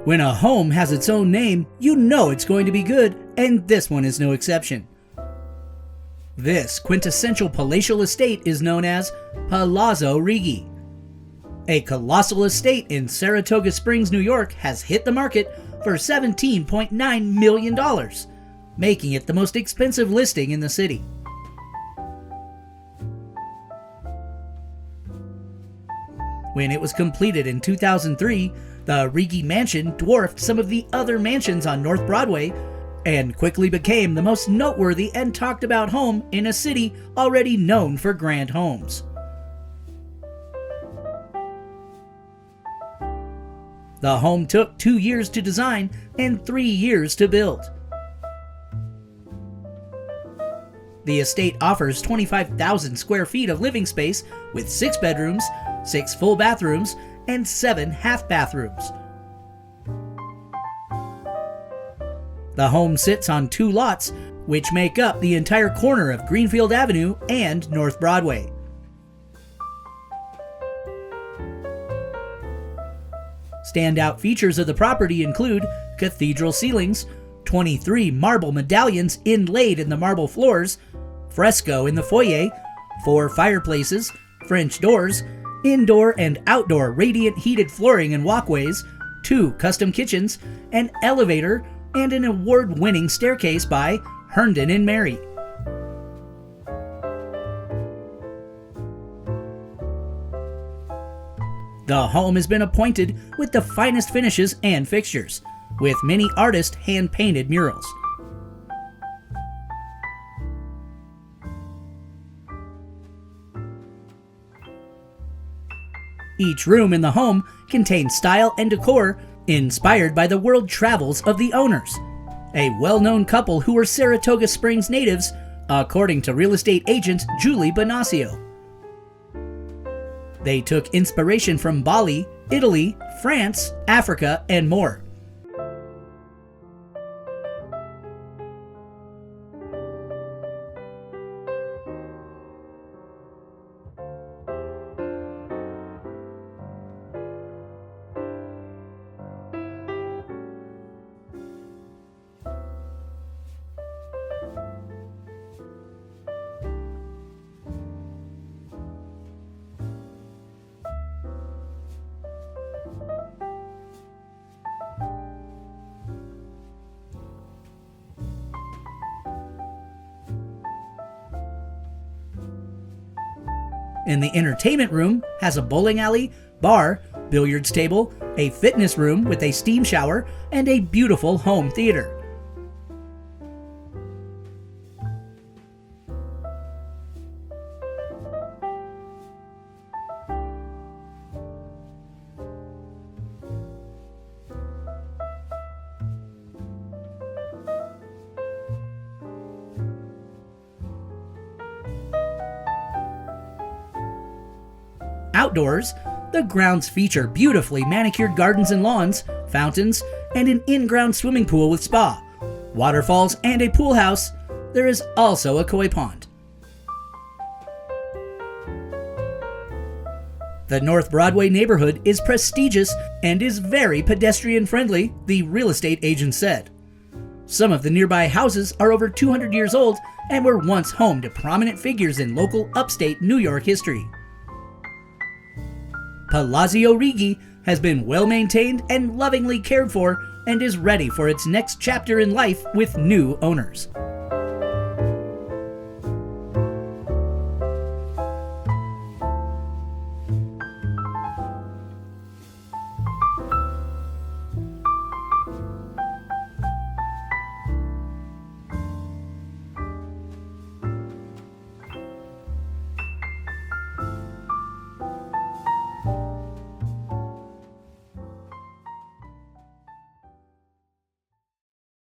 When a home has its own name, you know it's going to be good, and this one is no exception. This quintessential palatial estate is known as Palazzo Riggi. A colossal estate in Saratoga Springs, New York has hit the market for $17.9 million, making it the most expensive listing in the city. When it was completed in 2003, the Riggi Mansion dwarfed some of the other mansions on North Broadway and quickly became the most noteworthy and talked about home in a city already known for grand homes. The home took 2 years to design and 3 years to build. The estate offers 25,000 square feet of living space with 6 bedrooms, 6 full bathrooms, and 7 half bathrooms. The home sits on 2 lots, which make up the entire corner of Greenfield Avenue and North Broadway. Standout features of the property include cathedral ceilings, 23 marble medallions inlaid in the marble floors, fresco in the foyer, 4 fireplaces, French doors, indoor and outdoor radiant heated flooring and walkways, 2 custom kitchens, an elevator, and an award-winning staircase by Herndon and Mary. The home has been appointed with the finest finishes and fixtures, with many artist hand-painted murals. Each room in the home contains style and decor inspired by the world travels of the owners, a well-known couple who were Saratoga Springs natives, according to real estate agent Julie Bonacio. They took inspiration from Bali, Italy, France, Africa, and more. And the entertainment room has a bowling alley, bar, billiards table, a fitness room with a steam shower, and a beautiful home theater. Outdoors, the grounds feature beautifully manicured gardens and lawns, fountains, and an in-ground swimming pool with spa, waterfalls, and a pool house. There is also a koi pond. The North Broadway neighborhood is prestigious and is very pedestrian-friendly, the real estate agent said. Some of the nearby houses are over 200 years old and were once home to prominent figures in local upstate New York history. Palazzo Riggi has been well maintained and lovingly cared for and is ready for its next chapter in life with new owners.